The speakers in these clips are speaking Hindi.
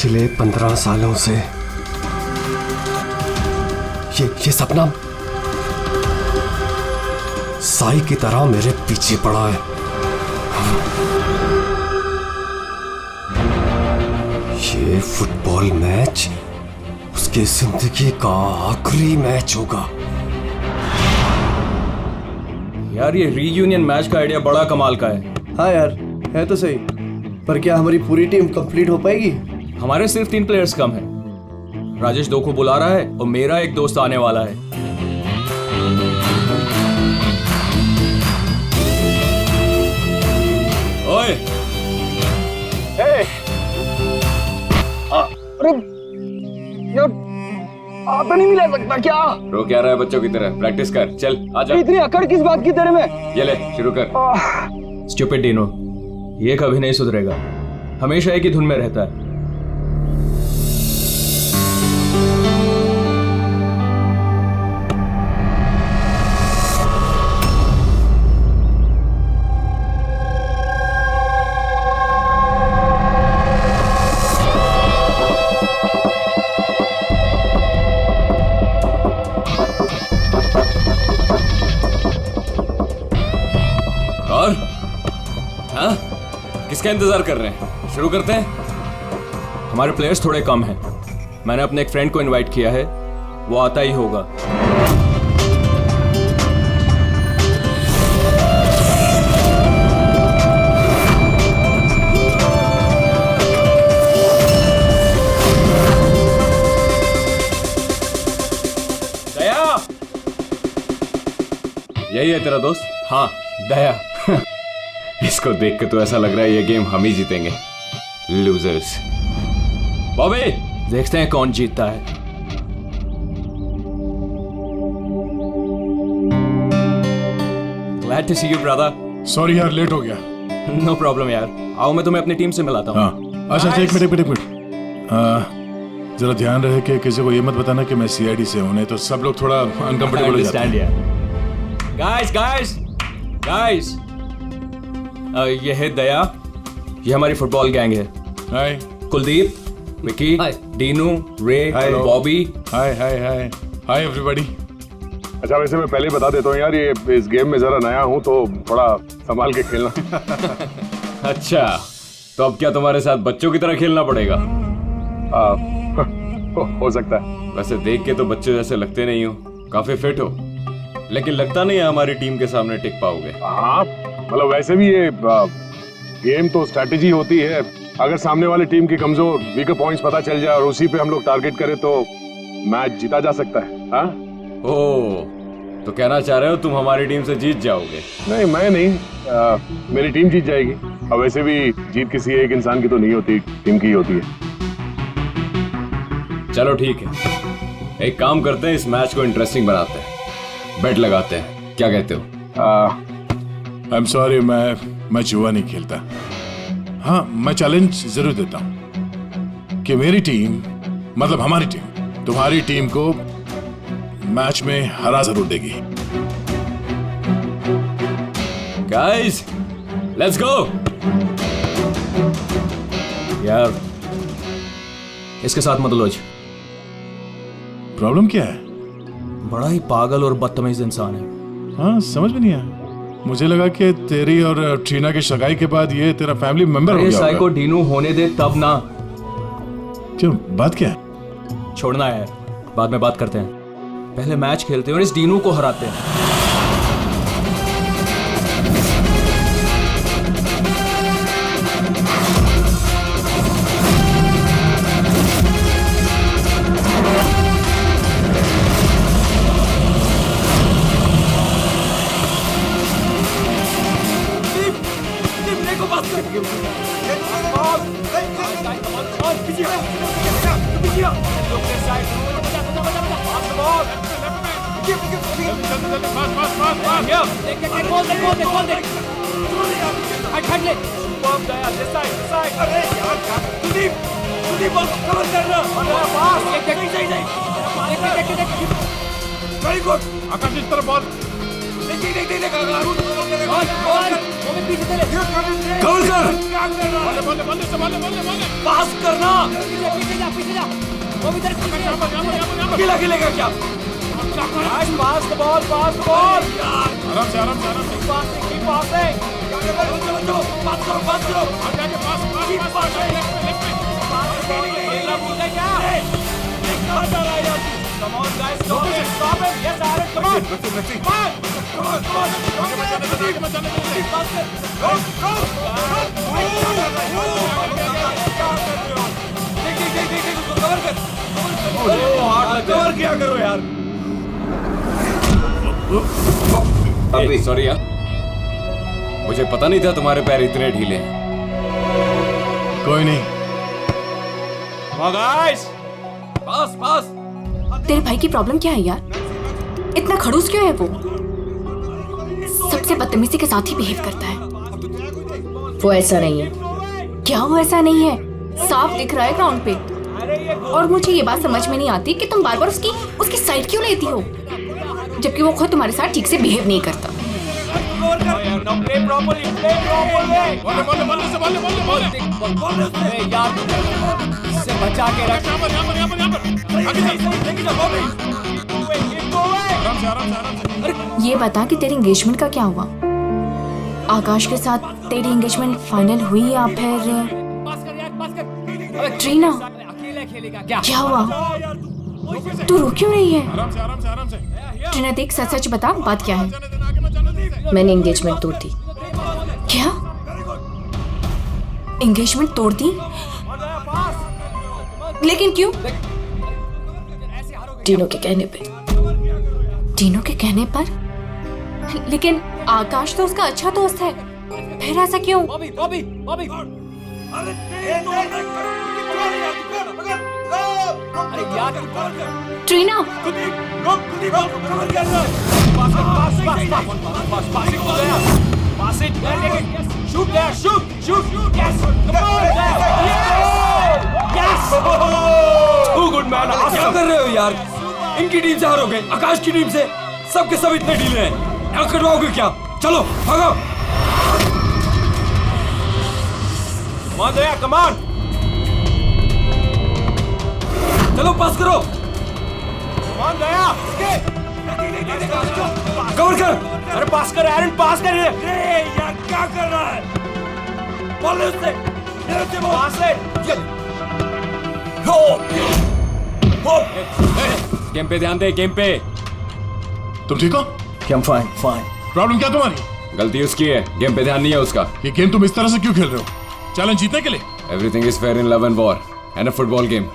पिछले 15 सालों से ये सपना साई की तरह मेरे पीछे पड़ा है। ये फुटबॉल मैच उसकी जिंदगी का आखिरी मैच होगा। यार ये रीयूनियन मैच का आइडिया बड़ा कमाल का है। हाँ यार, है तो सही, पर क्या हमारी पूरी टीम कंप्लीट हो पाएगी? हमारे सिर्फ 3 प्लेयर्स कम हैं। राजेश 2 को बुला रहा है और मेरा एक दोस्त आने वाला है। ओए! अरे यार, आता नहीं मिला सकता क्या? रो क्या रहा है बच्चों की तरह? प्रैक्टिस कर, चल आजा। इतनी अकड़ किस बात की तेरे में? ये ले शुरू कर। स्टूपिड डीनो, ये कभी नहीं सुधरेगा, हमेशा एक ही धुन में रहता है। और हाँ, किसका इंतजार कर रहे हैं? शुरू करते हैं। हमारे प्लेयर्स थोड़े कम हैं। मैंने अपने एक फ्रेंड को इनवाइट किया है, वो आता ही होगा। दया, यही है तेरा दोस्त? हाँ, दया। इसको देख के तो ऐसा लग रहा है ये गेम हम ही जीतेंगे। लूजर्स। बॉबी, देखते हैं कौन जीतता है। Glad to see you, brother. Sorry यार, लेट हो गया। No problem यार। आओ मैं तुम्हें अपनी टीम से मिलाता हूँ। हाँ, अच्छा एक मिनट। जरा ध्यान रहे कि किसी को ये मत बताना कि मैं सीआईडी से हूँ, नहीं तो सब लोग थोड़ा अनकंफर्टेबल हो जाते हैं। Guys, ये है दया, ये हमारी फुटबॉल गैंग है। हाय कुलदीप, विकी, डीनू, रे, बॉबी। हाय हाय हाय हाय एवरीबॉडी। अच्छा, वैसे मैं पहले ही बता देता हूँ यार, ये इस गेम में जरा नया हूँ तो थोड़ा संभाल के खेलना। अच्छा, तो अब क्या तुम्हारे साथ बच्चों की तरह खेलना पड़ेगा? हो सकता है। वैसे देख के तो बच्चों जैसे लगते नहीं हो, काफी फिट हो, लेकिन लगता नहीं है हमारी टीम के सामने टिक पाओगे। हाँ, मतलब वैसे भी ये गेम तो स्ट्रेटेजी होती है। अगर सामने वाली टीम की कमजोर वीकर पॉइंट्स पता चल जाए और उसी पे हम लोग टारगेट करें तो मैच जीता जा सकता है। हाँ? ओह, तो कहना चाह रहे हो तुम हमारी टीम से जीत जाओगे? नहीं, मैं नहीं, मेरी टीम जीत जाएगी। और वैसे भी जीत किसी एक इंसान की तो नहीं होती, टीम की ही होती है। चलो ठीक है, एक काम करते हैं, इस मैच को इंटरेस्टिंग बनाते हैं, बेट लगाते हैं, क्या कहते हो? आई एम सॉरी, मैं जुआ नहीं खेलता। हाँ, मैं चैलेंज जरूर देता हूँ कि मेरी टीम, मतलब हमारी टीम, तुम्हारी टीम को मैच में हरा जरूर देगी। Guys, let's go. यार, इसके साथ मत लोज। प्रॉब्लम क्या है? बड़ा ही पागल और बदतमीज इंसान है। हाँ, समझ में नहीं आया। मुझे लगा कि तेरी और ट्रीना की सगाई के बाद ये तेरा फैमिली मेंबर हो गया होगा। साइको डीनू होने दे तब ना। क्यों, बात क्या है? छोड़ना है, बाद में बात करते हैं। पहले मैच खेलते हैं और इस डीनू को हराते हैं। कवर कर। पास करना। अकेला खेलेगा क्या? Pass the ball, pass the ball. आराम से आराम से आराम से पास करो, पास करो। Come on, guys, stop it, stop it. Yes, Aaron, come on. Come on. Cover किया करो यार। अभी सॉरी यार, मुझे पता नहीं था तुम्हारे पैर इतने ढीले हैं। कोई नहीं। पास पास। तेरे भाई की प्रॉब्लम क्या है यार? इतना खड़ूस क्यों है वो? सबसे बदतमीजी के साथ ही बिहेव करता है। वो ऐसा नहीं है। क्या वो ऐसा नहीं है? साफ दिख रहा है ग्राउंड पे। और मुझे ये बात समझ में नहीं आती कि तुम बार बार उसकी साइड क्यों लेती हो, जबकि वो खुद तुम्हारे साथ ठीक से बिहेव नहीं करता। ये बता कि तेरी एंगेजमेंट का क्या हुआ? आकाश के साथ तेरी एंगेजमेंट फाइनल हुई या फिर ट्रीना? क्या हुआ? तू रो क्यों रही है? ट्रीना देख, सच सच बता, बात क्या है? मैंने एंगेजमेंट तोड़ दी। क्या? एंगेजमेंट तोड़ दी? लेकिन क्यों? टीनो के कहने पे। टीनो के कहने पर? लेकिन आकाश तो उसका अच्छा दोस्त है, फिर ऐसा क्यों? ट्रीना, क्या कर रहे हो यार? इनकी टीम से हारोगे, आकाश की टीम से। सबके सब इतने ढीले हैं, क्या कटवाओगे क्या? चलो भागो। कमान, चलो पास करो। कवर कर। अरे पास कर एरन, पास कर। यार क्या कर रहा है? बॉल उससे, पास है। गेम पे ध्यान दे, गेम पे। तुम ठीक हो? I'm fine, fine. प्रॉब्लम क्या तुम्हारी? गलती उसकी है, गेम पे ध्यान नहीं है उसका। ये गेम तुम इस तरह से क्यों खेल रहे हो? चैलेंज जीतने के लिए? Everything is fair in love and war and a football game.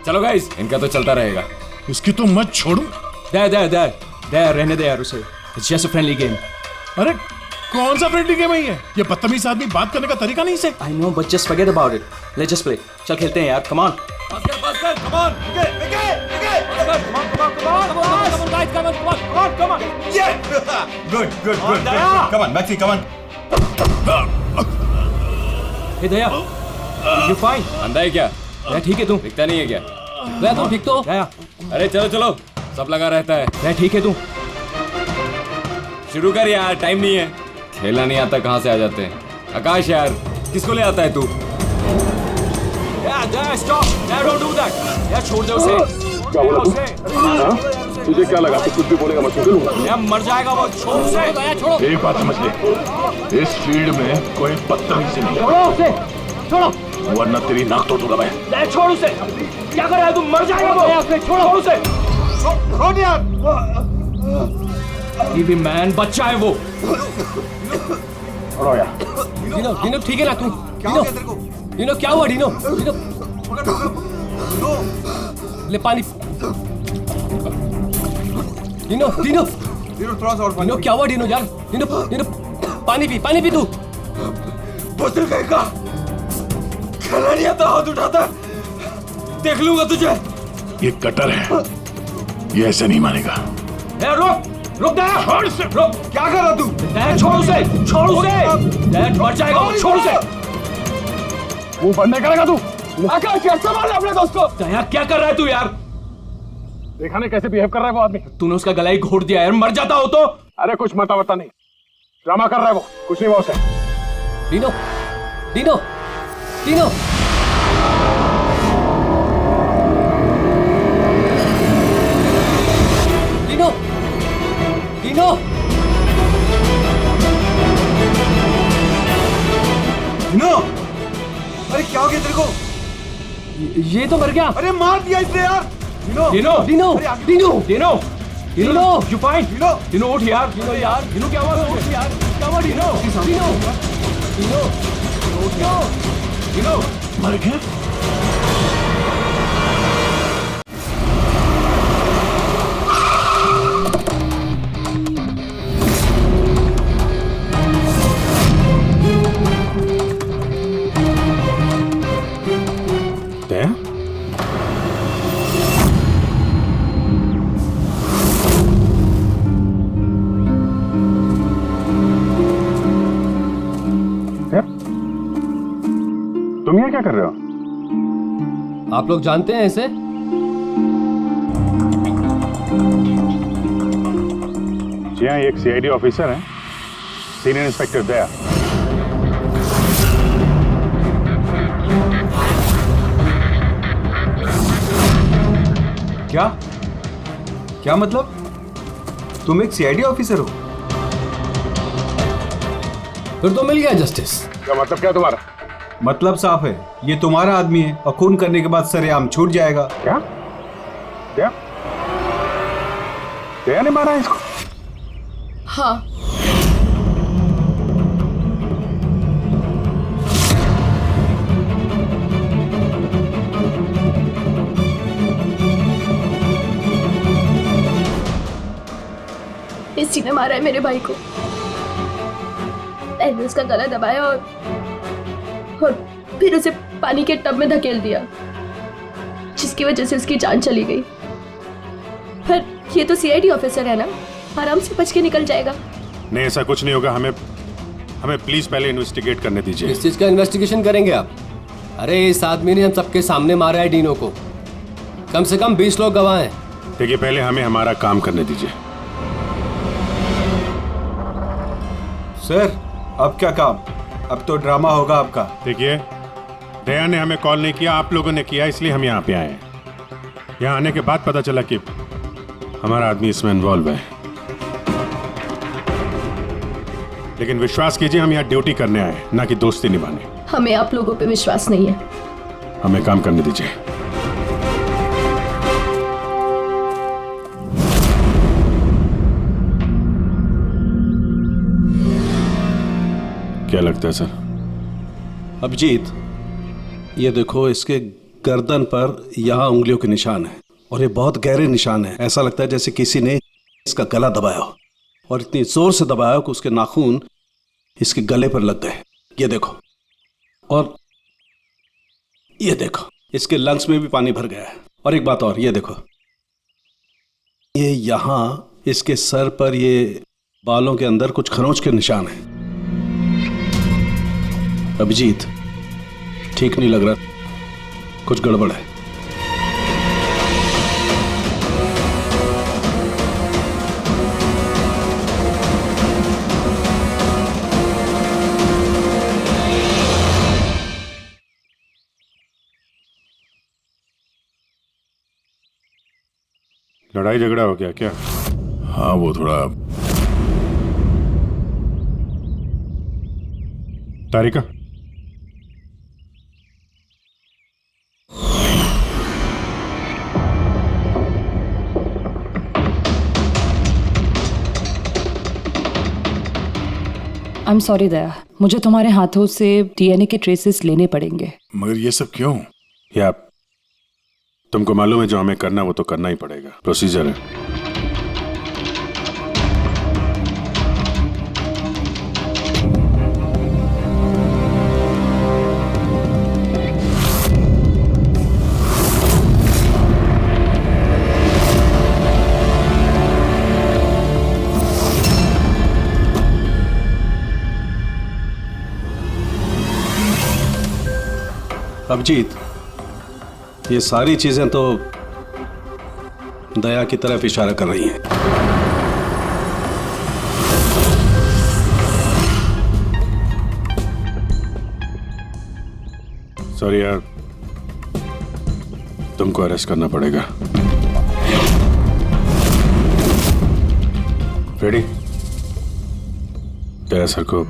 चलो गाइस, इनका तो चलता रहेगा। इसकी तो मत छोड़ो। दे रहने दे यार उसे। It's just a friendly game. अरे कौन सा फ्रेंडली गेम है ये? बदतमीज आदमी बात करने का तरीका नहीं से। I know, but just forget about it. Let's just play. चल खेलते हैं यार. Come on. पास कर, come on. Come on. Good. Come on, Maxi, come on. Hey Daya, you fine? अंधा है क्या? दया ठीक है तू? दिखता नहीं है क्या? दया तू ठीक तो? दया, अरे चलो, सब लगा रहता है। दया ठीक है तू? शुरू कर यार, टाइम नहीं है। खेलना नहीं आता कहाँ से आ जाते हैं? आकाश यार, किसको ले आता है तू? Stop! Don't do that. यार छोड़ दे उसे। क्या बोला तू? हाँ? तुझे क्या लगा? तू कुछ भी बोलेगा मैं सुन लूंगा। यार मर जाएगा वो, छोड़ उसे। दया छोड़ो। एक बात समझ ले, इस फील्ड में कोई बदतमीजी नहीं है, छोड़ो उसे, छोड़ो। वरना तेरी नाक तोड़ दूंगा मैं। दया छोड़ उसे। क्या कर रहा है तू? मर जाएगा वो। छोड़ो उसे। छोड़ यार। ये भी मैन बच्चा है वो। छोड़ो यार। डिनो ठीक है ना तू? डिनो क्या हुआ? डिनो ले पानी। डिनो थोड़ा सा और पानी। डिनो क्या हुआ? डिनो यार, डिनो पानी पी तू। बुजुर्ग का खेलना नहीं आता, हाथ उठाता। देख लूंगा तुझे। ये कटर है, ये ऐसे नहीं मानेगा। रुक दया, रुक। क्या कर रहा तू? दया छोड़ उसे। दया मर जाएगा वो, छोड़ उसे। मुंह बंद नहीं करेगा तू? आकाश यार, संभाल अपने दोस्त को। दया क्या कर रहा है तू यार? देखा नहीं कैसे बिहेव कर रहा है वो आदमी? तूने उसका गला ही घोट दिया यार, मर जाता हो तो। अरे कुछ मता वता नहीं, ड्रामा कर रहा है वो, कुछ नहीं हुआ उसे। Dino, Dino, Dino. Dino, Dino. No, अरे क्या हो गया तेरे को? ये तो मर गया। अरे मार दिया इसने यार। Dino, Dino, Dino, Dino, Dino, Dino. You fine? Dino, Dino उठ यार, डिनो यार, डिनो क्या हुआ? उठ यार, क्या हुआ डिनो? डीनो, डीनो, उठ यार, डिनो। मर गया? दया? तुम यहाँ क्या कर रहे हो? आप लोग जानते हैं इसे? जी हाँ, एक सीआईडी ऑफिसर है, सीनियर इंस्पेक्टर दया। क्या क्या मतलब? तुम एक सीआईडी ऑफिसर हो? फिर तो मिल गया जस्टिस। क्या मतलब क्या तुम्हारा? मतलब साफ है, ये तुम्हारा आदमी है और खून करने के बाद सरेआम छूट जाएगा। क्या? क्या? दया ने मारा है इसको? हाँ, इसी ने मारा है मेरे भाई को। मैंने उसका गला दबाया और फिर उसे पानी के टब में धकेल दिया, जिसकी वजह से उसकी जान चली गई। पर ये तो सीआईडी ऑफिसर है ना, आराम से बच के निकल जाएगा। नहीं, ऐसा कुछ नहीं होगा। हमें प्लीज पहले इन्वेस्टिगेट करने दीजिए। किस चीज का इन्वेस्टिगेशन करेंगे आप? अरे इस आदमी ने हम सबके सामने मारा है डीनो को। कम से कम 20 लोग गवाह हैं। देखिए, पहले हमें हमारा काम करने दीजिए। सर, अब क्या काम? अब तो ड्रामा होगा आपका। देखिए, दया ने हमें कॉल नहीं किया, आप लोगों ने किया, इसलिए हम यहाँ पे आए हैं। यहाँ आने के बाद पता चला कि हमारा आदमी इसमें इन्वॉल्व है। लेकिन विश्वास कीजिए, हम यहाँ ड्यूटी करने आए हैं, ना कि दोस्ती निभाने। हमें आप लोगों पे विश्वास नहीं है। हमें काम करने दीजिए। क्या लगता है सर? अभिजीत, ये देखो, इसके गर्दन पर यहाँ उंगलियों के निशान है और ये बहुत गहरे निशान है। ऐसा लगता है जैसे किसी ने इसका गला दबाया हो और इतनी जोर से दबाया हो कि उसके नाखून इसके गले पर लग गए। ये देखो, और ये देखो, इसके लंग्स में भी पानी भर गया है। और एक बात और, ये देखो, ये यहाँ इसके सर पर ये बालों के अंदर कुछ खरोंच के निशान हैं। अभिजीत, ठीक नहीं लग रहा, कुछ गड़बड़ है। लड़ाई झगड़ा हो गया क्या? हाँ, वो थोड़ा। तारिका, आई एम सॉरी दया, मुझे तुम्हारे हाथों से डीएनए के ट्रेसेस लेने पड़ेंगे। मगर ये सब क्यों? या तुमको मालूम है जो हमें करना वो तो करना ही पड़ेगा, प्रोसीजर है। अभिजीत, ये सारी चीजें तो दया की तरफ इशारा कर रही हैं। सॉरी यार, तुमको अरेस्ट करना पड़ेगा। रेडी? तेरा सर को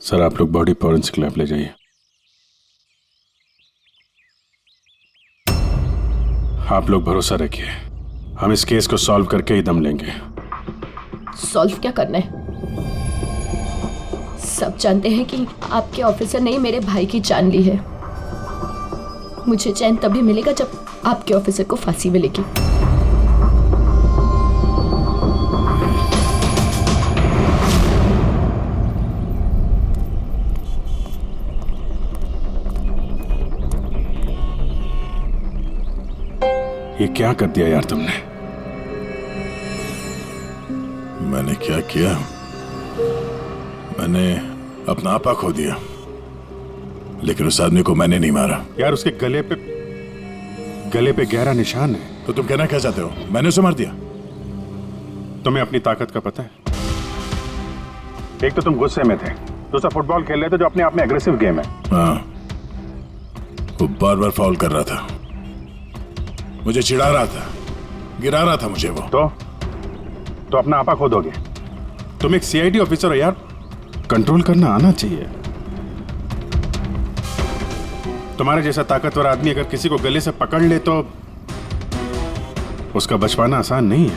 सर, आप लोग बॉडी फॉरेंसिक लैब ले जाइए। आप लोग भरोसा रखिए, हम इस केस को सॉल्व करके ही दम लेंगे। सॉल्व क्या करना है? सब जानते हैं कि आपके ऑफिसर ने मेरे भाई की जान ली है। मुझे चैन तभी मिलेगा जब आपके ऑफिसर को फांसी मिलेगी। ये क्या कर दिया यार तुमने? मैंने क्या किया? मैंने अपना आपा खो दिया, लेकिन उस आदमी को मैंने नहीं मारा। यार उसके गले पे गहरा निशान है। तो तुम कहना क्या चाहते हो? मैंने उसे मार दिया? तुम्हें अपनी ताकत का पता है? एक तो तुम गुस्से में थे, दूसरा फुटबॉल खेल रहे थे जो अपने आप में एग्रेसिव गेम है। हाँ, वो बार बार फाउल कर रहा था, मुझे चिढ़ा रहा था, गिरा रहा था मुझे वो। तो अपना आपा खो दोगे? तुम एक सीआईडी ऑफिसर हो यार, कंट्रोल करना आना चाहिए। तुम्हारे जैसा ताकतवर आदमी अगर किसी को गले से पकड़ ले तो उसका बच पाना आसान नहीं है।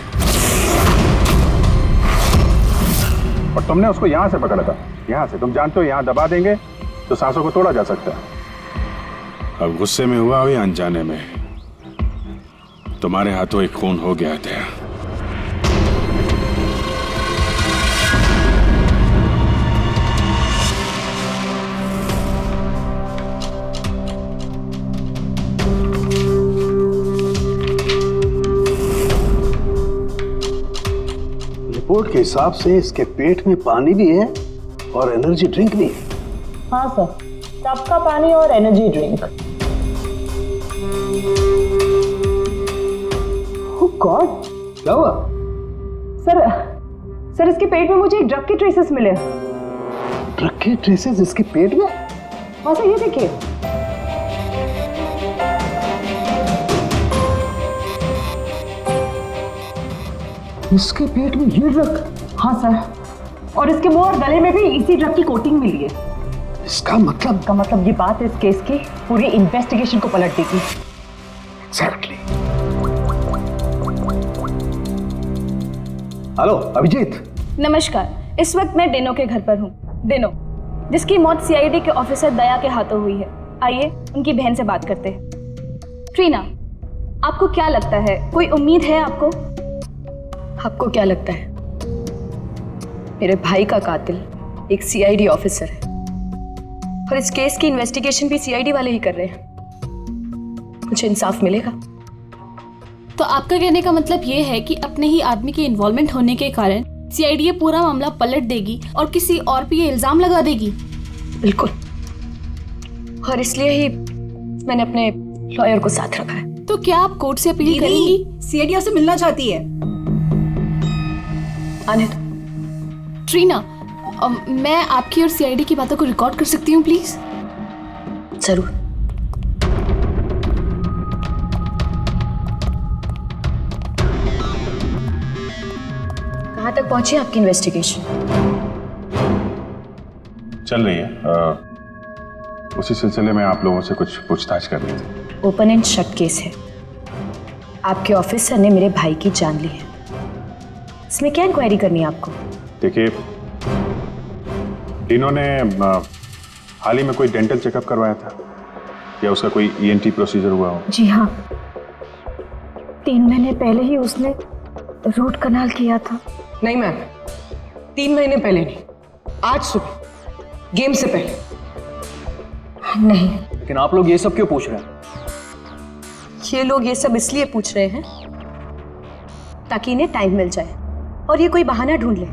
और तुमने उसको यहां से पकड़ा था, यहां से। तुम जानते हो यहां दबा देंगे तो सांसों को तोड़ा जा सकता है। अब गुस्से में हुआ हो या अनजाने में, तुम्हारे हाथों एक खून हो गया था। रिपोर्ट के हिसाब से इसके पेट में पानी भी है और एनर्जी ड्रिंक भी है। हाँ सर, टब का पानी और एनर्जी ड्रिंक। गॉड, क्या हुआ? सर इसके पेट में मुझे एक ड्रग के ट्रेसेस मिले। ड्रग के ट्रेसेस इसके पेट में? हाँ सर, ये देखिए। इसके पेट में ये ड्रग? हाँ सर, और इसके मुंह और गले में भी इसी ड्रग की कोटिंग मिली है। इसका मतलब ये बात इस केस की पूरी इन्वेस्टिगेशन को पलट देगी। एग्जैक्टली। हेलो अभिजीत। नमस्कार, इस वक्त मैं डेनो के घर पर हूँ। डेनो, जिसकी मौत सीआईडी के ऑफिसर दया के हाथों हुई है। आइए उनकी बहन से बात करते हैं। ट्रीना, आपको क्या लगता है, कोई उम्मीद है आपको? आपको क्या लगता है? मेरे भाई का कातिल एक सीआईडी ऑफिसर है और इस केस की इन्वेस्टिगेशन भी सीआईडी वाले ही कर रहे हैं। मुझे इंसाफ मिलेगा। तो आपका कहने का मतलब ये है कि अपने ही आदमी के इन्वॉल्वमेंट होने के कारण सीआईडी ये पूरा मामला पलट देगी और किसी और पे ये इल्जाम लगा देगी? बिल्कुल, और इसलिए ही मैंने अपने लॉयर को साथ रखा है। तो क्या आप कोर्ट से अपील करेंगी? सीआईडी से मिलना चाहती है। आने दो। ट्रीना, मैं आपकी और सीआईडी की बातों को रिकॉर्ड कर सकती हूँ प्लीज? जरूर। कहाँ तक पहुंची आपकी इन्वेस्टिगेशन? चल रही है। उसी सिलसिले में आप लोगों से कुछ पूछताछ करनी थी। ओपन एंड शट केस है। आपके ऑफिसर ने मेरे भाई की जान ली है। इसमें क्या इंक्वायरी करनी है आपको? देखिए, डिनो ने हाल ही में कोई डेंटल चेकअप करवाया था या उसका कोई ईएनटी प्रोसीजर हुआ हो? जी हाँ, 3 महीने पहले ही उसने रूट कनाल किया था। नहीं मैम, 3 महीने पहले नहीं, आज सुबह, गेम से पहले। नहीं। लेकिन आप लोग ये सब क्यों पूछ रहे हैं? ये लोग ये सब इसलिए पूछ रहे हैं ताकि इन्हें टाइम मिल जाए और ये कोई बहाना ढूंढ ले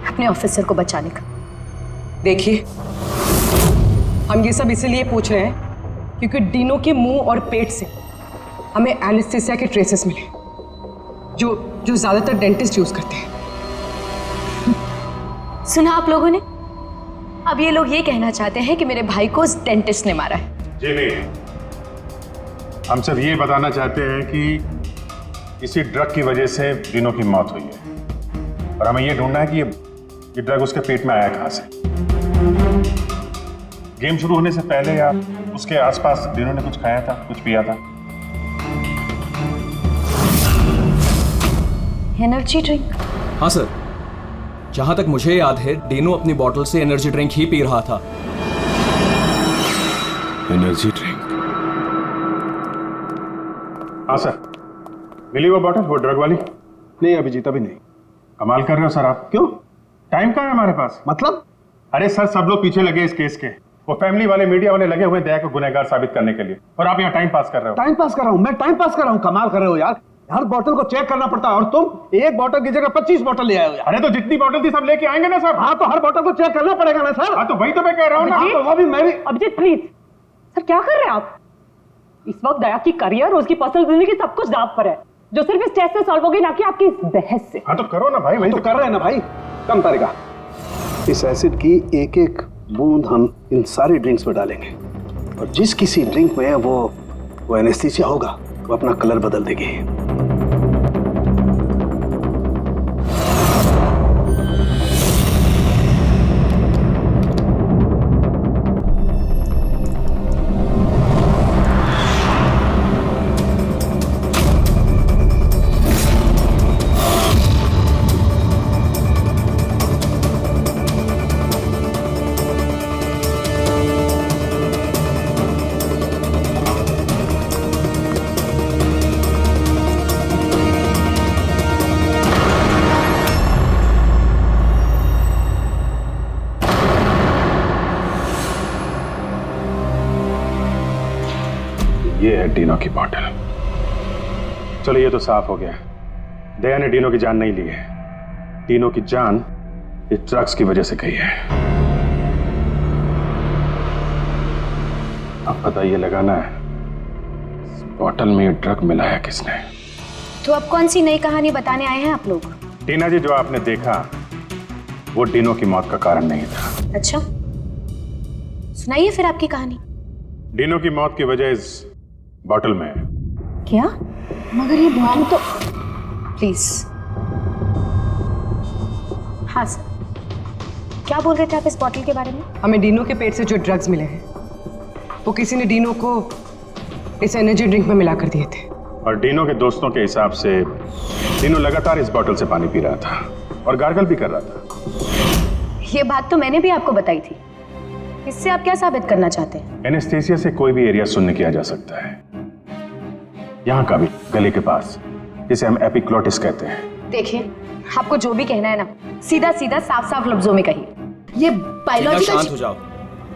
अपने ऑफिसर को बचाने का। देखिए, हम ये सब इसीलिए पूछ रहे हैं क्योंकि डीनो के मुंह और पेट से हमें एनेस्थीसिया के ट्रेसेस मिले जो ज्यादातर डेंटिस्ट यूज करते हैं। सुना आप लोगों ने? अब ये लोग ये कहना चाहते हैं कि मेरे भाई को उस डेंटिस्ट ने मारा है। जी नहीं, हम सिर्फ ये बताना चाहते हैं कि इसी ड्रग की वजह से डीनो की मौत हुई है और हमें ये ढूंढना है कि ये ड्रग उसके पेट में आया कहां से। गेम शुरू होने से पहले या उसके आसपास डीनो ने कुछ खाया था, कुछ पिया था? Energy drink? हाँ सर, जहां तक मुझे याद है डीनो अपनी बोतल से एनर्जी ड्रिंक ही पी रहा था। Energy drink? हाँ सर, मिली वो बॉटल, वो ड्रग वाली? नहीं अभिजीत, अभी नहीं। कमाल कर रहे हो सर आप। क्यों? टाइम कहाँ है हमारे पास? मतलब? अरे सर, सब लोग पीछे लगे इस केस के, वो फैमिली वाले, मीडिया वाले लगे हुए दया को गुनहगार साबित करने के लिए, और आप यहाँ टाइम पास कर रहे हो। टाइम पास कर रहा हूँ मैं? टाइम पास कर रहा हूँ? कमाल कर रहे हो यार, हर बोतल को चेक करना पड़ता है और तुम एक बोतल की जगह 25 बोतल ले आए हो यार। अरे तो जितनी बोतल थी सब लेके आएंगे ना सर। हाँ तो हर बोतल को चेक करना पड़ेगा ना सर। हाँ तो वही तो मैं कह रहा हूँ ना। हाँ तो वो भी मैं भी। अभिजीत प्लीज सर, क्या कर रहे हैं आप? इस वक्त दया की करियर, उसकी पर्सनल जिंदगी सब कुछ दांव पर है, जो सिर्फ इस टेस्ट से सॉल्व होगी, ना कि आपकी इस बहस से। हाँ तो करो ना भाई, वही तो कर रहे हैं ना भाई। कम तरीका, इस एसिड की एक एक बूंद हम इन सारी ड्रिंक्स में डालेंगे और जिस किसी ड्रिंक में वो एनेस्थीसिया होगा वो अपना कलर बदल देगी। ये है डीनो की बॉटल। चलो ये तो साफ हो गया, दया ने डीनो की जान नहीं ली है। डीनो की जान इस ड्रग्स की वजह से गई है। अब पता ये लगाना है इस बॉटल में ये ड्रग मिलाया किसने। तो अब कौन सी नई कहानी बताने आए हैं आप लोग? टीना जी, जो आपने देखा वो डीनो की मौत का कारण नहीं था। अच्छा, सुनाइए फिर आपकी कहानी। डीनो की मौत की वजह इस बॉटल में है। क्या? मगर ये बॉटल तो... प्लीज। हाँ सर, क्या बोल रहे थे आप इस बॉटल के बारे में? हमें डीनो के पेट से जो ड्रग्स मिले हैं वो किसी ने डीनो को इस एनर्जी ड्रिंक में मिला कर दिए थे। और डीनो के दोस्तों के हिसाब से डीनो लगातार इस बॉटल से पानी पी रहा था और गार्गल भी कर रहा था। ये बात तो मैंने भी आपको बताई थी। इससे आप क्या साबित करना चाहते हैं? एनेस्थीसिया से कोई भी एरिया सुन्न किया जा सकता है, यहाँ का भी, गले के पास, जिसे हम एपिग्लॉटिस कहते हैं। देखिए, आपको जो भी कहना है ना, सीधा सीधा साफ साफ लफ्जों में कहिए। ये बायोलॉजिकल... शांत हो जाओ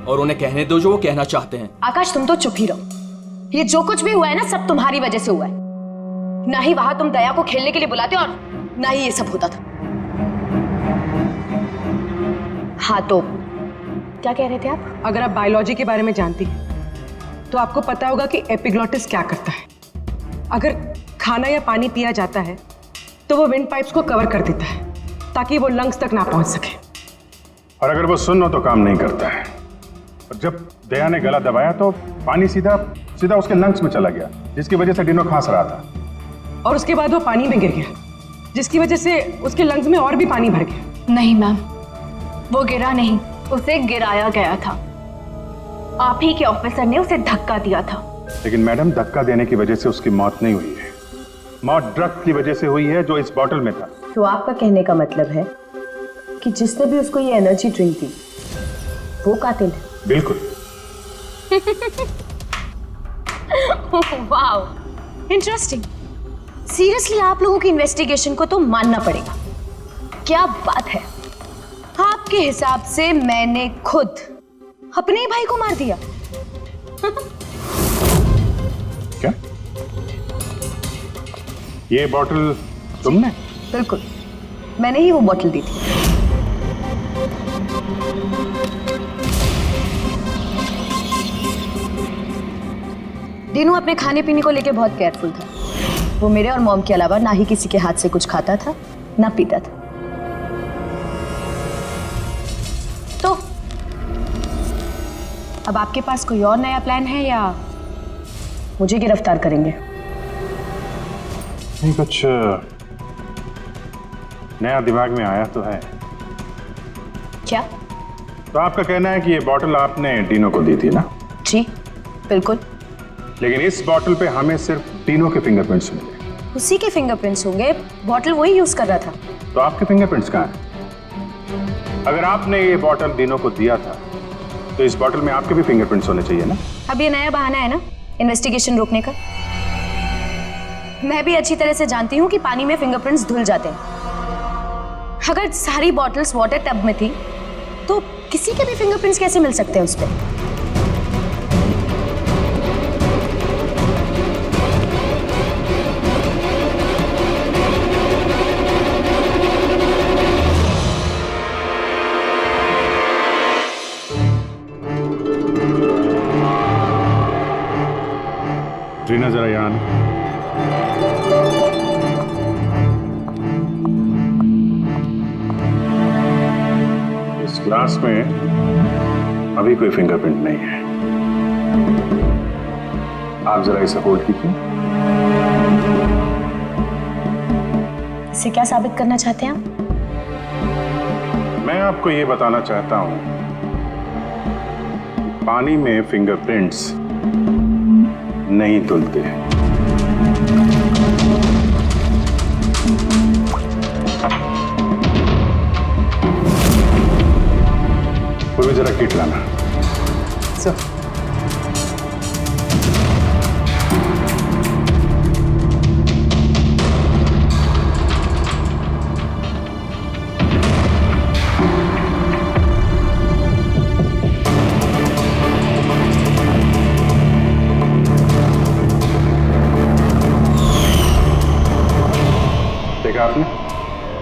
और उन्हें कहने दो जो वो कहना चाहते हैं। आकाश, तुम तो चुप ही रहो। ये जो कुछ भी हुआ है ना, सब तुम्हारी वजह से हुआ है। ना ही वहां तुम दया को खेलने के लिए बुलाते और ना ही ये सब होता था। हाँ तो क्या कह रहे थे आप? अगर आप बायोलॉजी के बारे में जानती हैं तो आपको पता होगा कि एपिग्लॉटिस क्या करता है। अगर खाना या पानी पिया जाता है तो वो विंड पाइप्स को कवर कर देता है ताकि वो लंग्स तक ना पहुंच सके। और अगर वो सुन्न हो तो काम नहीं करता है। और जब दया ने गला दबाया तो पानी सीधा सीधा उसके लंग्स में चला गया, जिसकी वजह से डीनो खांस रहा था। और उसके बाद वो पानी में गिर गया, जिसकी वजह से उसके लंग्स में और भी पानी भर गया। नहीं मैम, वो गिरा नहीं, उसे गिराया गया था। आप ही के ऑफिसर ने उसे धक्का दिया था। लेकिन मैडम, धक्का देने की वजह से उसकी मौत नहीं हुई है। मौत ड्रग की वजह से हुई है जो इस बॉटल में था। तो आपका कहने का मतलब है कि जिसने भी उसको ये एनर्जी ड्रिंक दी वो कातिल है? बिल्कुल। Wow, interesting. सीरियसली आप लोगों की इन्वेस्टिगेशन को तो मानना पड़ेगा। क्या बात है, आपके हिसाब से मैंने खुद अपने ही भाई को मार दिया। क्या? ये बॉटल तुमने? बिल्कुल, मैंने ही वो बॉटल दी थी। डीनू अपने खाने पीने को लेके बहुत केयरफुल था। वो मेरे और मॉम के अलावा ना ही किसी के हाथ से कुछ खाता था ना पीता था। तो अब आपके पास कोई और नया प्लान है या मुझे गिरफ्तार करेंगे? नहीं, कुछ नया दिमाग में आया तो है। क्या? तो आपका कहना है कि ये बॉटल आपने डीनो को दी थी ना? जी बिल्कुल। लेकिन इस बॉटल पे हमें सिर्फ डीनो के फिंगरप्रिंट्स मिले। उसी के फिंगरप्रिंट्स होंगे, बॉटल वही यूज कर रहा था। तो आपके फिंगरप्रिंट्स कहाँ हैं? अगर आपने ये बॉटल डीनो को दिया था तो इस बॉटल में आपके भी फिंगरप्रिंट्स होने चाहिए ना? अब ये नया बहाना है ना इन्वेस्टिगेशन रोकने का। मैं भी अच्छी तरह से जानती हूँ कि पानी में फिंगरप्रिंट्स धुल जाते हैं। अगर सारी बॉटल्स वाटर टब में थी तो किसी के भी फिंगरप्रिंट्स कैसे मिल सकते हैं उस पर? ट्रीना जरा यहाँ आना। इस ग्लास में अभी कोई फिंगरप्रिंट नहीं है। आप जरा इसे होल्ड कीजिए। इसे क्या साबित करना चाहते हैं आप? मैं आपको ये बताना चाहता हूं कि पानी में फिंगरप्रिंट्स नहीं धुलते। कोई भी जरा किट लाना। सर देखा आपने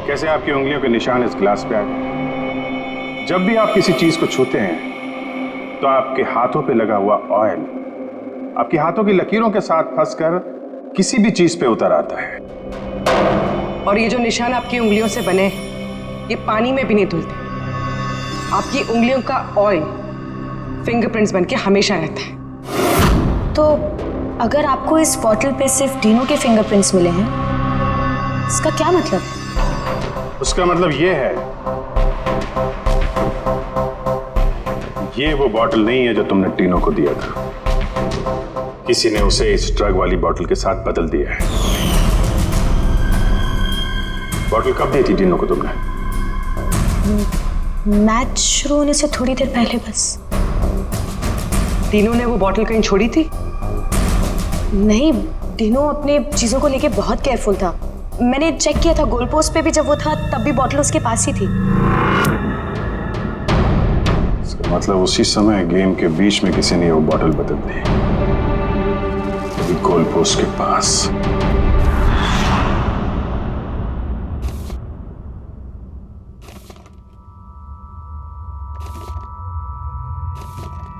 कैसे आपकी उंगलियों के निशान इस ग्लास पे आ गए? जब भी आप किसी चीज को छूते हैं तो आपके हाथों पे लगा हुआ ऑयल आपके हाथों की लकीरों के साथ फंसकर किसी भी चीज पे उतर आता है। और ये जो निशान आपकी उंगलियों से बने ये पानी में भी नहीं धुलते। आपकी उंगलियों का ऑयल फिंगरप्रिंट्स बनके हमेशा रहता है। तो अगर आपको इस बॉटल पे सिर्फ डीनो के फिंगरप्रिंट्स मिले हैं, इसका क्या मतलब है? उसका मतलब ये है, ये वो बॉटल नहीं है जो तुमने डीनो को दिया था। किसी ने उसे इस ड्रग वाली बॉटल के साथ बदल दिया है। बॉटल कब दी थी डीनो को तुमने? मैच शुरू होने से थोड़ी देर पहले बस। डीनो ने वो बॉटल कहीं छोड़ी थी? नहीं, डीनो अपने चीजों को लेके बहुत केयरफुल था। मैंने चेक किया था, गोल पोस्ट पे भी जब वो था तब भी बॉटल उसके पास ही थी। मतलब उसी समय गेम के बीच में किसी ने वो बॉटल बदल दी, गोल पोस्ट के पास।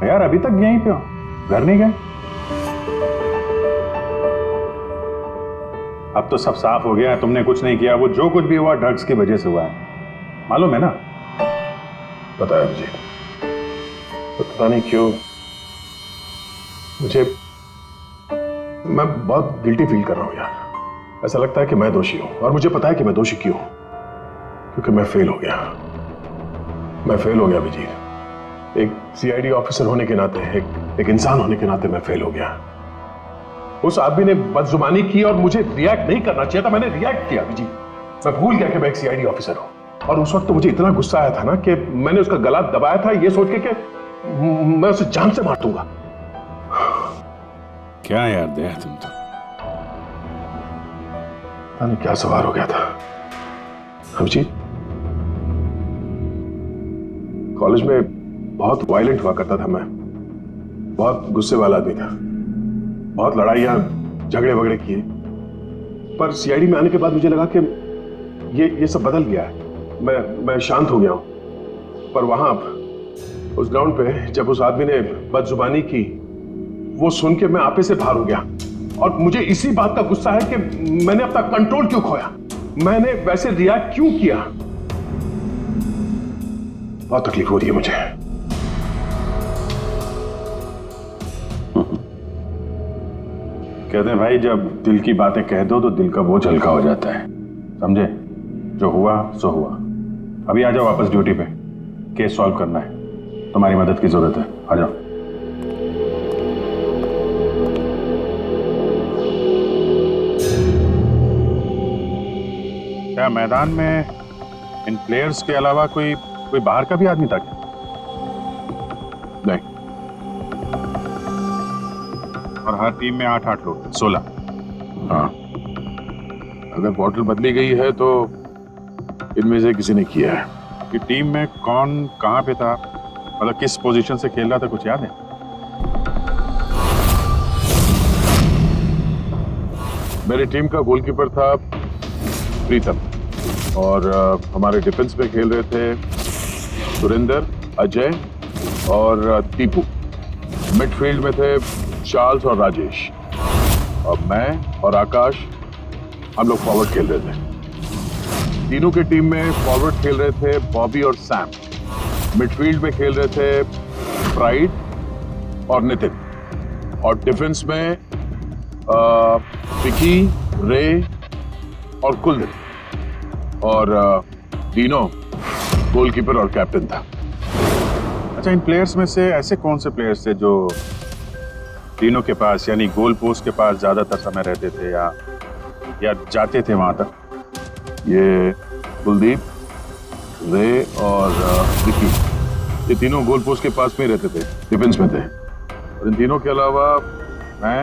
यार अभी तक यहीं पे हो, घर नहीं गए? अब तो सब साफ हो गया है, तुमने कुछ नहीं किया। वो जो कुछ भी हुआ ड्रग्स की वजह से हुआ है, मालूम है ना? पता है मुझे, तो पता नहीं क्यों मैं बहुत गिल्टी फील कर रहा हूं यार। ऐसा लगता है कि मैं दोषी हूं, और मुझे पता है कि मैं दोषी क्यों, क्योंकि मैं फेल हो गया। मैं फेल हो गया अभिजीत। एक सीआईडी ऑफिसर होने के नाते, एक इंसान होने के नाते मैं फेल हो गया। उस आदमी ने बदजुबानी की और मुझे रिएक्ट नहीं करना चाहिए था, मैंने रिएक्ट किया अभिजीत। मैं भूल गया कि मैं एक सीआईडी ऑफिसर हूं, और उस वक्त तो मुझे इतना गुस्सा आया था ना कि मैंने उसका गला दबाया था ये सोच के कि मैं उसे जान से मार दूंगा। क्या यार दया तुम तो, पता नहीं क्या सवार हो गया था अभिजीत। कॉलेज में बहुत वायलेंट हुआ करता था मैं, बहुत गुस्से वाला आदमी था, बहुत लड़ाइयां झगड़े वगड़े किए। पर सीआईडी में आने के बाद मुझे लगा कि ये सब बदल गया है। मैं शांत हो गया हूं। पर वहां उस ग्राउंड पे जब उस आदमी ने बदजुबानी की, वो सुन के मैं आपे से बाहर हो गया और मुझे इसी बात का गुस्सा है कि मैंने अपना कंट्रोल क्यों खोया, मैंने वैसे रिएक्ट क्यों किया। बहुत तकलीफ हो रही है मुझे। कहते हैं भाई, जब दिल की बातें कह दो तो दिल का बोझ हल्का हो जाता है, समझे? जो हुआ सो हुआ। अभी आ जाओ वापस ड्यूटी पे, केस सॉल्व करना है, तुम्हारी मदद की जरूरत है, आ जाओ। क्या मैदान में इन प्लेयर्स के अलावा कोई बाहर का भी आदमी था क्या? नहीं। और हर टीम में 8-8 लोग, 16। हाँ, अगर बॉटल बदली गई है तो इनमें से किसी ने किया है। कि टीम में कौन कहां पे था, मतलब किस पोजीशन से खेल रहा था, कुछ याद है? मेरी टीम का गोलकीपर था प्रीतम और हमारे डिफेंस में खेल रहे थे सुरेंद्र, अजय और टीपू। मिडफील्ड में थे चार्ल्स और राजेश, और मैं और आकाश, हम लोग फॉरवर्ड खेल रहे थे। तीनों की टीम में फॉरवर्ड खेल रहे थे बॉबी और सैम, मिडफील्ड में खेल रहे थे प्राइड और नितिन, और डिफेंस में विकी, रे और कुलदीप, और डीनो गोलकीपर और कैप्टन था। अच्छा, इन प्लेयर्स में से ऐसे कौन से प्लेयर्स थे जो तीनों के पास, यानी गोल पोस्ट के पास ज्यादातर समय रहते थे या जाते थे वहां तक? ये कुलदीप, रे और विकी, ये तीनों गोल पोस्ट के पास में रहते थे, डिफेंस में थे। और इन तीनों के अलावा मैं,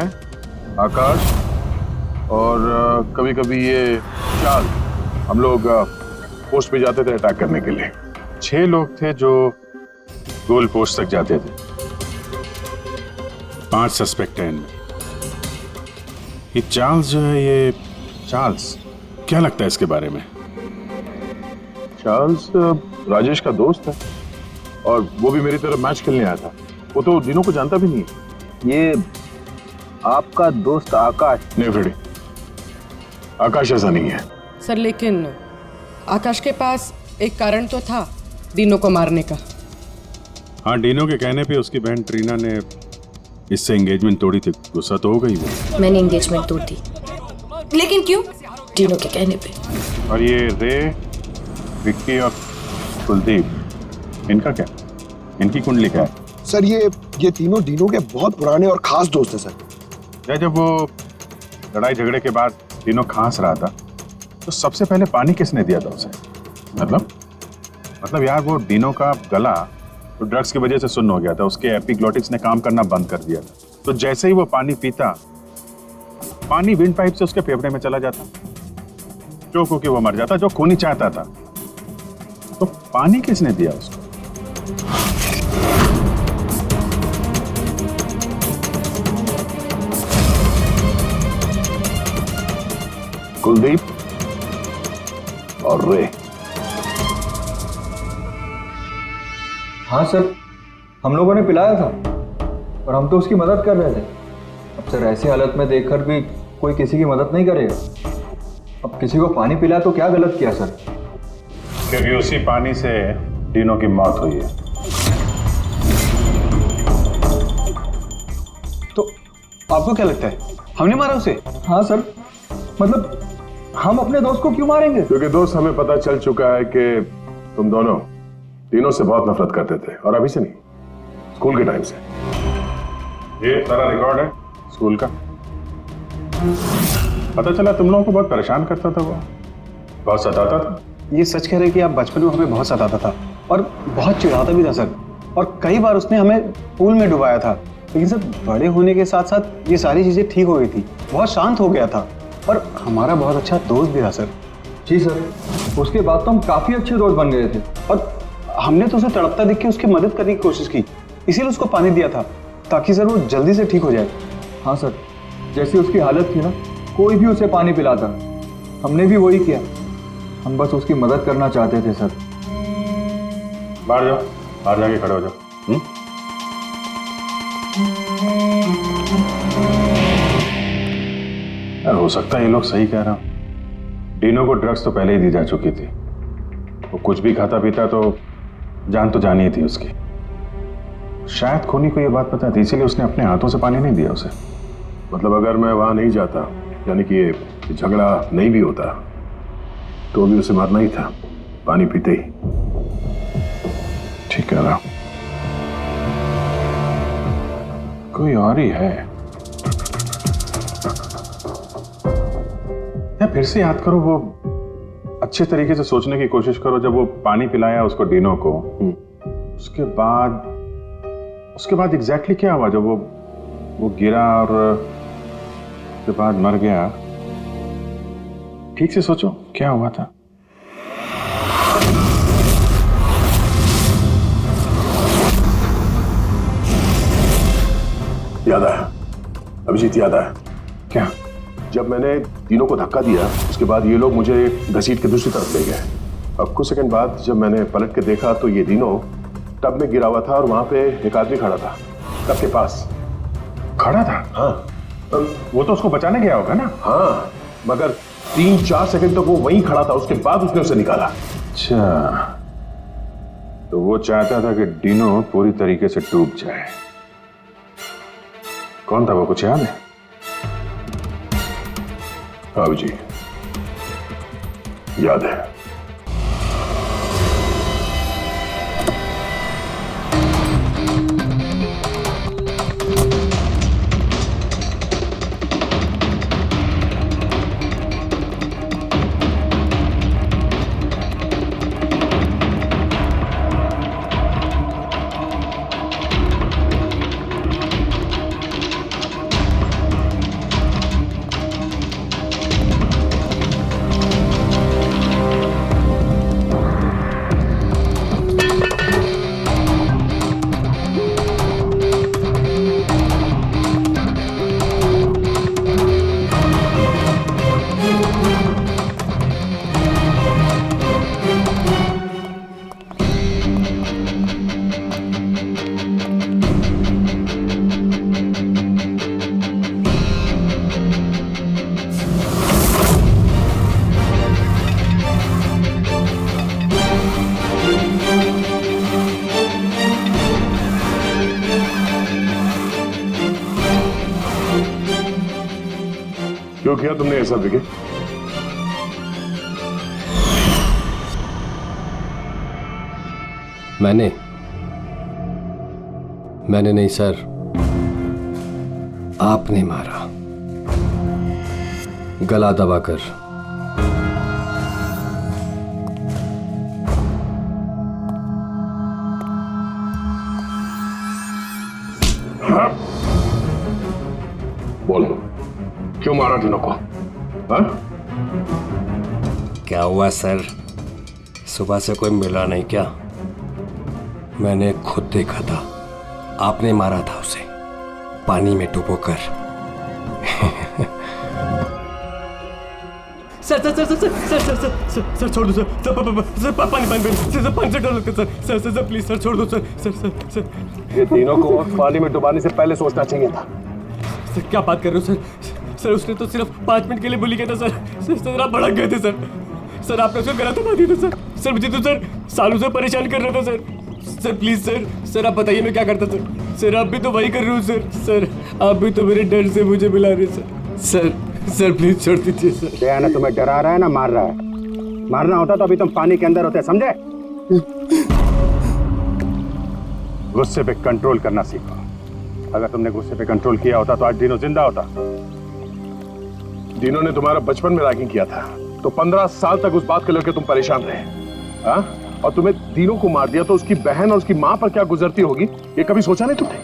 आकाश और कभी कभी ये चार्ल्स, हम लोग पोस्ट पे जाते थे अटैक करने के लिए। 6 लोग थे जो गोल पोस्ट तक जाते थे। 5 सस्पेक्ट हैं इनमें। ये चार्ल्स जो है, ये चार्ल्स क्या लगता है इसके बारे में? चार्ल्स राजेश का दोस्त है और वो भी मेरी तरफ मैच खेलने आया था। वो तो दिनों को जानता भी नहीं है। ये आपका दोस्त आकाश? नहीं फ्रेडी, आकाश ऐसा नहीं है सर, लेकिन आकाश के पास एक कारण तो था डीनो को मारने का। हाँ, डीनो के कहने पे उसकी बहन ट्रीना ने इससे एंगेजमेंट तोड़ी थी। गुस्सा तो हो गई वो। मैंने एंगेजमेंट तोड़ दी, लेकिन क्यों? डीनो के कहने पे। और ये रे, विक्की और कुलदीप, इनका क्या? इनकी कुंडली क्या है? सर ये तीनों डीनो के बहुत पुराने और खास दोस्त हैं सर। जब वो लड़ाई झगड़े के बाद डीनो खांस रहा था तो सबसे पहले पानी किसने दिया था उसे? मतलब यार, वो डीनो का गला तो ड्रग्स की वजह से सुन्न हो गया था, उसके एपिग्लोटिक्स ने काम करना बंद कर दिया था। तो जैसे ही वो पानी पीता, पानी विंड पाइप से उसके फेफड़े में चला जाता, चोक होके वो मर जाता, जो खून ही चाहता था। तो पानी किसने दिया उसको? कुलदीप और रे। हाँ सर, हम लोगों ने पिलाया था और हम तो उसकी मदद कर रहे थे। अब सर, ऐसी हालत में देखकर भी कोई किसी की मदद नहीं करेगा। अब किसी को पानी पिलाया तो क्या गलत किया सर? क्योंकि उसी पानी से डीनो की मौत हुई है। तो आपको क्या लगता है, हमने मारा उसे? हाँ सर, मतलब हम अपने दोस्त को क्यों मारेंगे? क्योंकि दोस्त, हमें पता चल चुका है कि तुम दोनों डीनो से बहुत नफरत करते थे, और अभी से नहीं, स्कूल के टाइम से। ये सारा रिकॉर्ड है स्कूल का। पता चला तुम लोगों को बहुत परेशान करता था, वो बहुत सताता था। ये सच कह रहे कि आप बचपन में हमें बहुत सताता था और बहुत चिढ़ाता भी था सर, और कई बार उसने हमें पूल में डुबाया था। लेकिन सर, बड़े होने के साथ साथ ये सारी चीजें ठीक हो गई थी, बहुत शांत हो गया था और हमारा बहुत अच्छा दोस्त भी था सर। जी सर, उसके बाद तो हम काफी अच्छे दोस्त बन गए थे और हमने तो उसे तड़पता देख के उसकी मदद करने की कोशिश की, इसीलिए उसको पानी दिया था ताकि सर वो जल्दी से ठीक हो जाए। हाँ सर, जैसी उसकी हालत थी ना, कोई भी उसे पानी पिलाता, हमने भी वही किया। हम बस उसकी मदद करना चाहते थे सर। बाहर जाओ, बाहर जाके खड़े हो जाओ। हो सकता है ये लोग सही कह रहा हूं। डीनो को ड्रग्स तो पहले ही दी जा चुकी थी। वो कुछ भी खाता पीता तो जानी ही थी उसकी। शायद खूनी को ये बात पता थी, इसीलिए उसने अपने हाथों से पानी नहीं दिया उसे। मतलब अगर मैं वहां नहीं जाता, यानी कि ये झगड़ा नहीं भी होता, तो भी उसे मारना ही था पानी पीते ही। ठीक कह रहा हूं। कोई और ही है या फिर से याद करो, वो अच्छे तरीके से सोचने की कोशिश करो। जब वो पानी पिलाया उसको डीनो को, उसके बाद एग्जैक्टली क्या हुआ? जब वो गिरा और उसके बाद मर गया, ठीक से सोचो क्या हुआ था। याद आया अभिजीत, याद आया। क्या? जब मैंने डीनो को धक्का दिया, उसके बाद ये लोग मुझे घसीट के दूसरी तरफ ले गए। अब कुछ सेकंड बाद जब मैंने पलट के देखा तो ये डीनो टब में गिरा हुआ था और वहां पे एक आदमी खड़ा था टब के पास। खड़ा था? हाँ। वो तो उसको बचाने गया होगा ना? हाँ, मगर 3-4 सेकंड तक वो वहीं खड़ा था, उसके बाद उसने उसे निकाला। अच्छा, तो वो चाहता था कि डीनो पूरी तरीके से डूब जाए। कौन था वो, कुछ याद है? हाँ जी, याद है। क्यों किया तुमने ऐसा विकी? मैंने नहीं सर, आपने मारा, गला दबाकर। बोल, क्यों मारा डीनो को? हाँ? क्या हुआ सर, सुबह से कोई मिला नहीं क्या? मैंने खुद देखा था, आपने मारा था उसे पानी में डुबोकर। सर छोड़ दो सर, पानी से डर लगता है सर, प्लीज सर छोड़ दो सर। ये डीनो को पानी में डुबाने से पहले सोचना चाहिए था। सर क्या बात कर रहे हो सर उसने तो सिर्फ 5 मिनट के लिए बोली गया था सर आप भड़क गए थे सर आपने उसको गला दबा दिया था सर मुझे तो सर सालों से परेशान कर रहा था सर प्लीज सर आप बताइए मैं क्या करता सर आप भी तो वही कर रहे हो सर आप भी तो मेरे डर से मुझे बुला रहे सर प्लीज छोड़ दीजिए सर। क्या ना तुम्हें डरा रहा है ना मार रहा है? मारना होता तो अभी तुम पानी के अंदर होते, समझे? गुस्से पे कंट्रोल करना सीखो। अगर तुमने गुस्से पे कंट्रोल किया होता तो आज डीनो जिंदा होता। डीनो ने तुम्हारा बचपन में रैगिंग किया था, तो 15 साल तक उस बात को लेकर तुम परेशान रहे, हाँ? और तुम्हें डीनो को मार दिया तो उसकी बहन और उसकी मां पर क्या गुजरती होगी, ये कभी सोचा नहीं तुमने?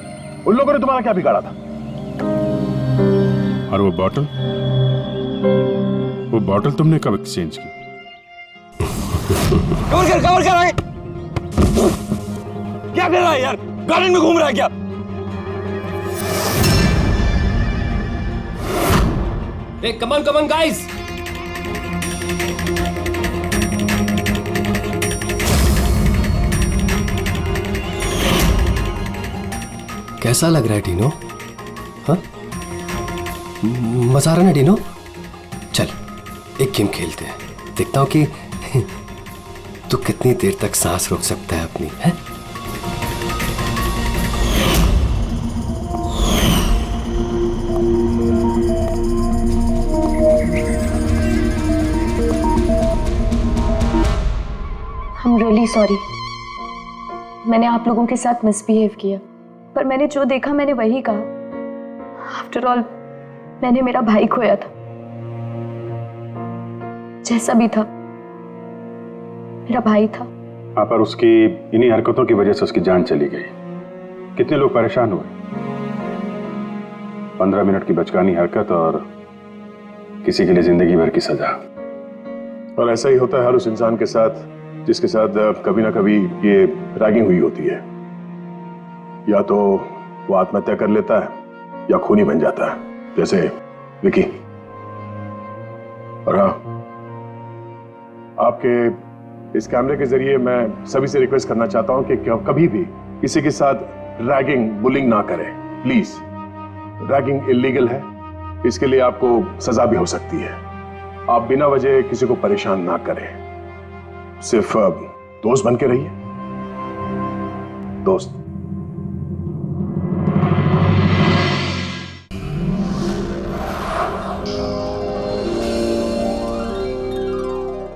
उन लोगों ने तुम्हारा क्या बिगाड़ा था? और वो बॉटल तुमने कब एक्सचेंज की? कवर कर आगे। क्या कर रहा है यार, गार्डन में घूम रहा है क्या? Hey, come on, guys! कैसा लग रहा है डीनो? हाँ? मजा आ रहा है डीनो? चल एक गेम खेलते हैं, देखता हूं कि तू कितनी देर तक सांस रोक सकता है अपनी, है? I'm really sorry. मैंने आप लोगों के साथ मिसबिहेव किया, पर मैंने जो देखा मैंने वही कहा। आफ्टर ऑल मैंने मेरा भाई खोया था, जैसा भी था मेरा भाई था। हाँ, पर उसकी इन्हीं हरकतों की वजह से उसकी जान चली गई। कितने लोग परेशान हुए। 15 मिनट की बचकानी हरकत और किसी के लिए जिंदगी भर की सजा। और ऐसा ही होता है हर उस इंसान के साथ जिसके साथ कभी ना कभी ये रैगिंग हुई होती है। या तो वो आत्महत्या कर लेता है या खूनी बन जाता है, जैसे विकी। और हाँ, आपके इस कैमरे के जरिए मैं सभी से रिक्वेस्ट करना चाहता हूं कि कभी भी किसी के साथ रैगिंग, बुलिंग ना करें, प्लीज। रैगिंग इलीगल है, इसके लिए आपको सजा भी हो सकती है। आप बिना वजह किसी को परेशान ना करें, सिर्फ दोस्त बन के रहिए। दोस्त।